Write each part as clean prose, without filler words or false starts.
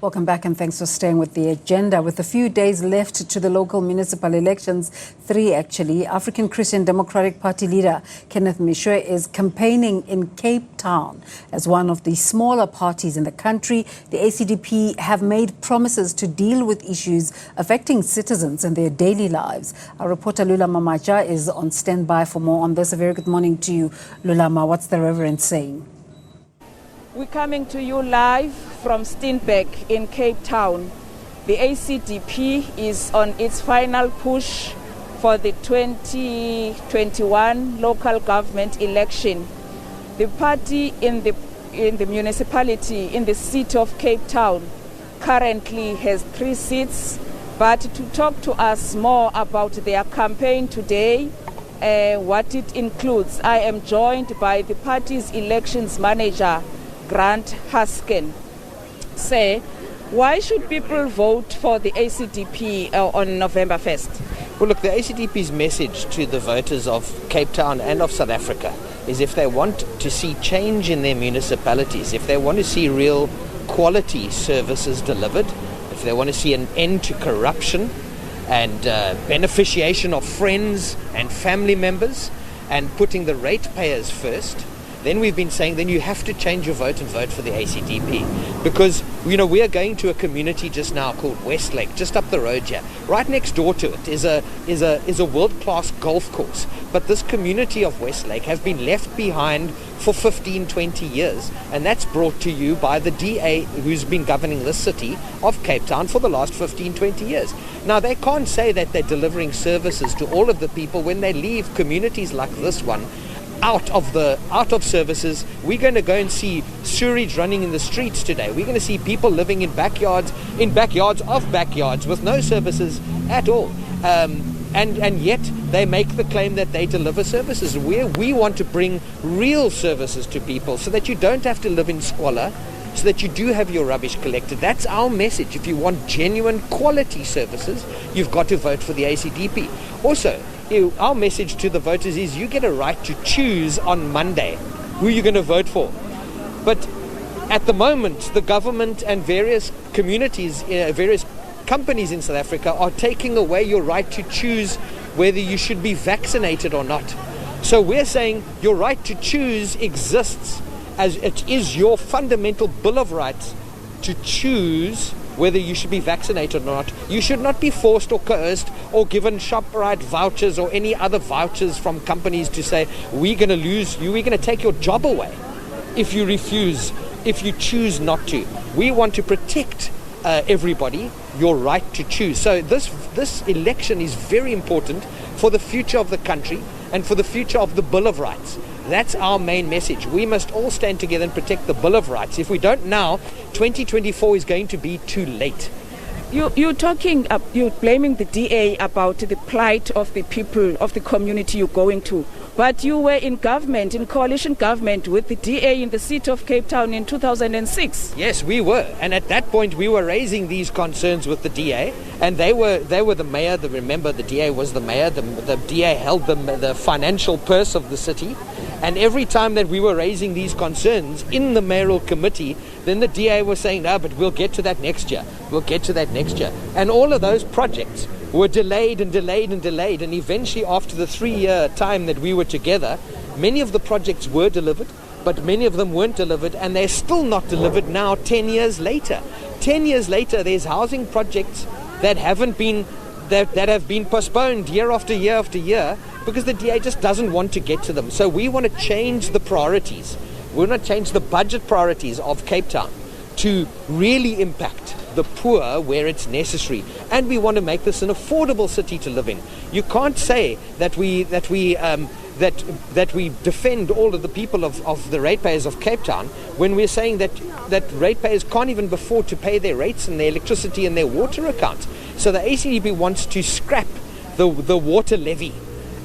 Welcome back and thanks for staying with the agenda. With a few days left to the local municipal elections, 3 actually, African Christian Democratic Party leader Kenneth Meshoe is campaigning in Cape Town. As one of the smaller parties in the country, the ACDP have made promises to deal with issues affecting citizens and their daily lives. Our reporter Lulama Matya is on standby for more on this. A very good morning to you, Lulama. What's the Reverend saying? We're coming to you live from Steenbeck in Cape Town. The ACDP is on its final push for the 2021 local government election. The party in the municipality, in the city of Cape Town, currently has 3 seats. But to talk to us more about their campaign today, what it includes, I am joined by the party's elections manager, Haskin. Say, why should people vote for the ACDP on November 1st? Well, look, the ACDP's message to the voters of Cape Town and of South Africa is if they want to see change in their municipalities, if they want to see real quality services delivered, if they want to see an end to corruption and beneficiation of friends and family members and putting the ratepayers first, then we've been saying then you have to change your vote and vote for the ACDP. Because, we are going to a community just now called Westlake, just up the road here. Right next door to it is a world-class golf course. But this community of Westlake have been left behind for 15, 20 years. And that's brought to you by the DA who's been governing this city of Cape Town for the last 15, 20 years. Now, they can't say that they're delivering services to all of the people when they leave communities like this one out of services. We're going to go and see sewage running in the streets today. We're going to see people living in backyards of backyards with no services at all. And yet they make the claim that they deliver services. We want to bring real services to people so that you don't have to live in squalor, so that you do have your rubbish collected. That's our message. If you want genuine quality services, you've got to vote for the ACDP. Also, our message to the voters is you get a right to choose on Monday who you're going to vote for. But at the moment, the government and various communities, various companies in South Africa are taking away your right to choose whether you should be vaccinated or not. So we're saying your right to choose exists, as it is your fundamental Bill of Rights to choose whether you should be vaccinated or not. You should not be forced or coerced or given ShopRite vouchers or any other vouchers from companies to say, we're going to lose you, we're going to take your job away if you refuse, if you choose not to. We want to protect everybody, your right to choose. So this election is very important for the future of the country and for the future of the Bill of Rights. That's our main message. We must all stand together and protect the Bill of Rights. If we don't now, 2024 is going to be too late. You're blaming the DA about the plight of the people of the community you're going to. But you were in government, in coalition government with the DA in the city of Cape Town in 2006. Yes, we were. And at that point, we were raising these concerns with the DA. And they were the mayor. Remember, the DA was the mayor. The DA held the financial purse of the city. And every time that we were raising these concerns in the mayoral committee, then the DA was saying, no, but we'll get to that next year. We'll get to that next year. And all of those projects were delayed and delayed and delayed. And eventually, after the 3-year time that we were together, many of the projects were delivered, but many of them weren't delivered. And they're still not delivered now, 10 years later. 10 years later, there's housing projects that have been postponed year after year after year because the DA just doesn't want to get to them. So we want to change the priorities. We want to change the budget priorities of Cape Town to really impact the poor where it's necessary. And we want to make this an affordable city to live in. You can't say that we defend all of the people of the ratepayers of Cape Town when we're saying that ratepayers can't even afford to pay their rates and their electricity and their water accounts. So the ACDP wants to scrap the water levy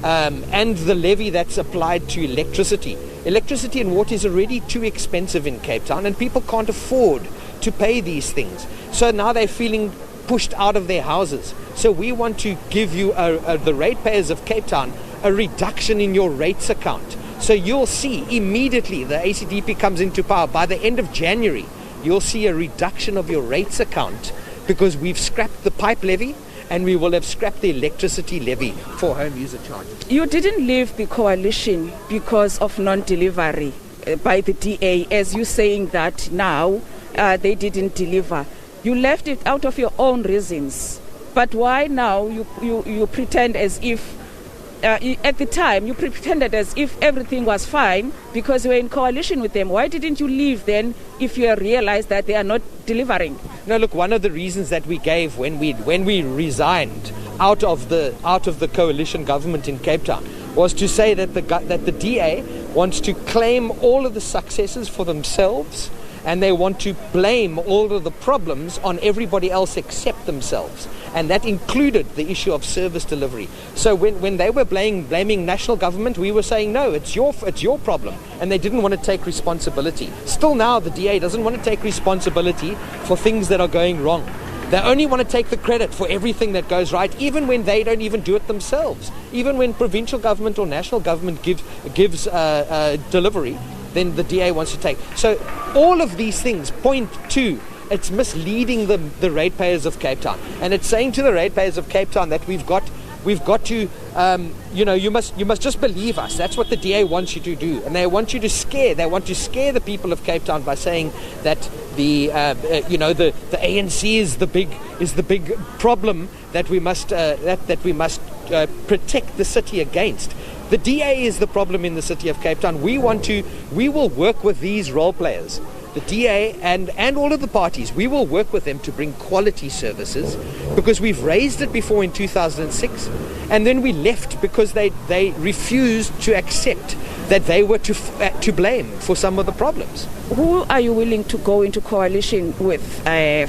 and the levy that's applied to electricity. Electricity and water is already too expensive in Cape Town and people can't afford to pay these things. So now they're feeling pushed out of their houses. So we want to give you, the ratepayers of Cape Town, a reduction in your rates account. So you'll see immediately the ACDP comes into power. By the end of January, you'll see a reduction of your rates account because we've scrapped the pipe levy and we will have scrapped the electricity levy for home user charges. You didn't leave the coalition because of non-delivery by the DA, as you're saying that now they didn't deliver. You left it out of your own reasons. But why now you pretend as if, at the time, you pretended as if everything was fine because you were in coalition with them. Why didn't you leave then if you realized that they are not delivering? No, look, one of the reasons that we gave when we resigned out of the coalition government in Cape Town was to say that the DA wants to claim all of the successes for themselves, and they want to blame all of the problems on everybody else except themselves. And that included the issue of service delivery. So when they were blaming national government, we were saying, no, it's your problem. And they didn't want to take responsibility. Still now, the DA doesn't want to take responsibility for things that are going wrong. They only want to take the credit for everything that goes right, even when they don't even do it themselves. Even when provincial government or national government gives delivery, then the DA wants to take. So all of these things point to it's misleading the ratepayers of Cape Town, and it's saying to the ratepayers of Cape Town that we've got to, you must just believe us. That's what the DA wants you to do, and they want to scare the people of Cape Town by saying that the ANC is the big problem that we must protect the city against. The DA is the problem in the city of Cape Town. We will work with these role players, the DA and all of the parties. We will work with them to bring quality services, because we've raised it before in 2006, and then we left because they refused to accept that they were to blame for some of the problems. Who are you willing to go into coalition with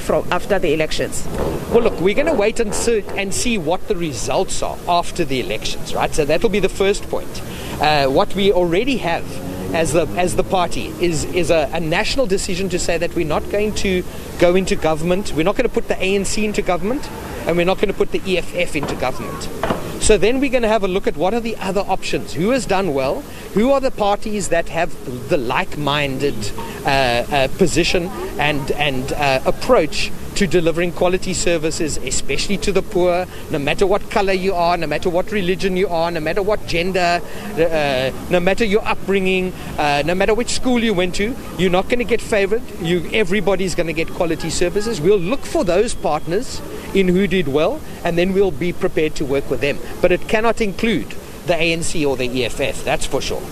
from after the elections? Well, look, we're going to wait and see what the results are after the elections, right? So that'll be the first point. What we already have as the party is a national decision to say that we're not going to go into government. We're not going to put the ANC into government, and we're not going to put the EFF into government. So then we're going to have a look at what are the other options. Who has done well? Who are the parties that have the like-minded position and approach to delivering quality services, especially to the poor, no matter what color you are, no matter what religion you are, no matter what gender, no matter your upbringing, no matter which school you went to, you're not going to get favored. Everybody's going to get quality services. We'll look for those partners in who did well, and then we'll be prepared to work with them. But it cannot include the ANC or the EFF, that's for sure.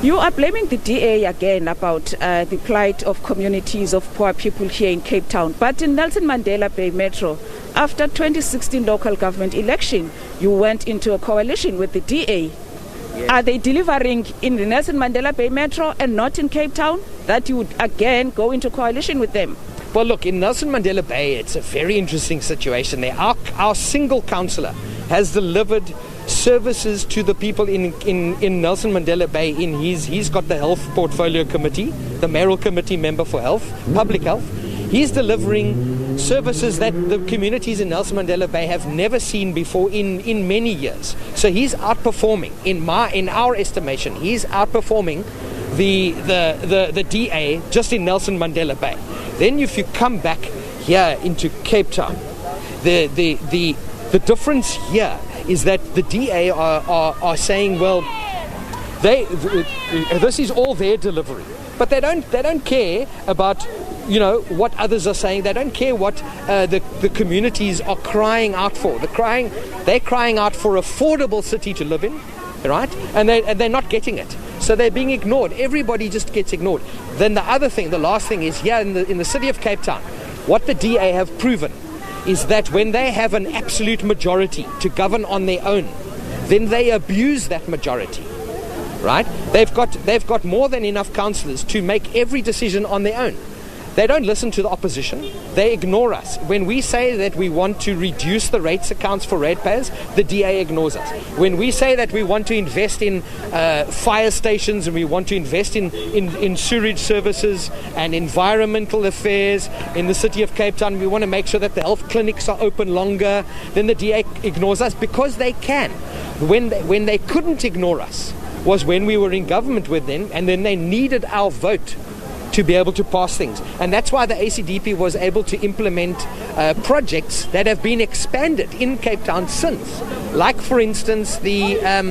You are blaming the DA again about the plight of communities of poor people here in Cape Town. But in Nelson Mandela Bay Metro, after 2016 local government election, you went into a coalition with the DA. Yes. Are they delivering in the Nelson Mandela Bay Metro and not in Cape Town, that you would again go into coalition with them? Well, look, in Nelson Mandela Bay, it's a very interesting situation there. Our single councillor has delivered services to the people in Nelson Mandela Bay. He's got the health portfolio committee, the mayoral committee member for health, public health. He's delivering services that the communities in Nelson Mandela Bay have never seen before in many years. So he's outperforming, in our estimation, he's outperforming the DA just in Nelson Mandela Bay. Then if you come back here into Cape Town, the difference here is that the DA are saying, well, this is all their delivery, but they don't care about what others are saying. They don't care what the communities are crying out for. They're crying out for affordable city to live in, right? And they're not getting it. So they're being ignored. Everybody just gets ignored. Then the last thing is here in the city of Cape Town, what the DA have proven is that when they have an absolute majority to govern on their own, then they abuse that majority, right? They've got more than enough councillors to make every decision on their own. They don't listen to the opposition. They ignore us. When we say that we want to reduce the rates accounts for ratepayers, the DA ignores us. When we say that we want to invest in fire stations and we want to invest in sewage services and environmental affairs in the city of Cape Town, we want to make sure that the health clinics are open longer, then the DA ignores us because they can. When they couldn't ignore us was when we were in government with them, and then they needed our vote to be able to pass things. And that's why the ACDP was able to implement projects that have been expanded in Cape Town since. Like, for instance, I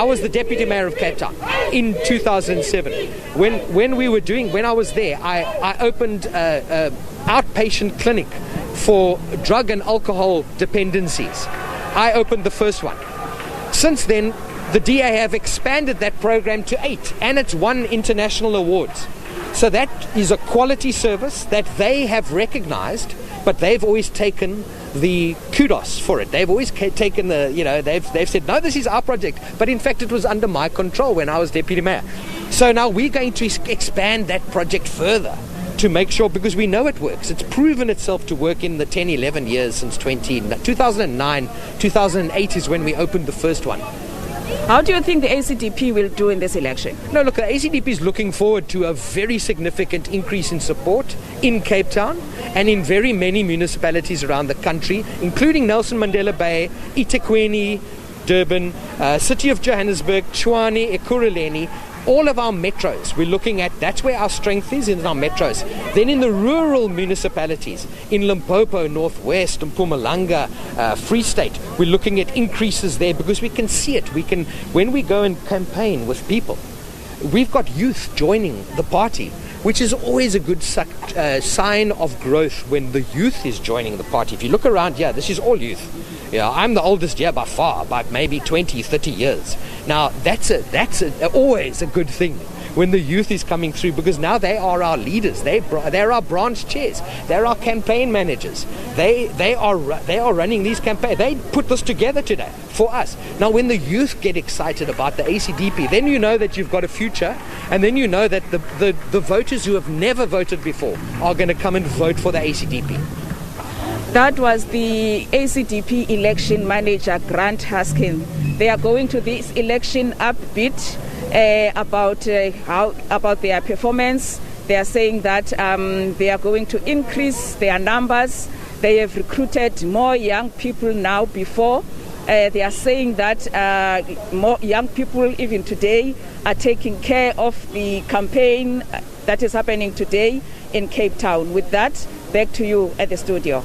was the deputy mayor of Cape Town in 2007. When I was there, I opened an outpatient clinic for drug and alcohol dependencies. I opened the first one. Since then, the DA have expanded that program to 8, and it's won international awards. So that is a quality service that they have recognized, but they've always taken the kudos for it. They've always taken they've said, no, this is our project. But in fact, it was under my control when I was deputy mayor. So now we're going to expand that project further to make sure, because we know it works. It's proven itself to work in the 10, 11 years since 2009, 2008 is when we opened the first one. How do you think the ACDP will do in this election? No, look, the ACDP is looking forward to a very significant increase in support in Cape Town and in very many municipalities around the country, including Nelson Mandela Bay, eThekwini, Durban, City of Johannesburg, Tshwane, Ekurhuleni. All of our metros, we're looking at, that's where our strength is, in our metros. Then in the rural municipalities, in Limpopo, Northwest, and Mpumalanga, Free State, we're looking at increases there because we can see it. When we go and campaign with people, we've got youth joining the party, which is always a good sign of growth when the youth is joining the party. If you look around here, this is all youth. Yeah, I'm the oldest here by far, by maybe 20, 30 years. Now, that's always a good thing when the youth is coming through, because now they are our leaders. They're our branch chairs. They're our campaign managers. They are running these campaigns. They put this together today for us. Now, when the youth get excited about the ACDP, then you know that you've got a future, and then you know that the voters who have never voted before are going to come and vote for the ACDP. That was the ACDP election manager, Grant Haskin. They are going to this election upbeat about their performance. They are saying that they are going to increase their numbers. They have recruited more young people now before. They are saying that more young people even today are taking care of the campaign that is happening today in Cape Town. With that, back to you at the studio.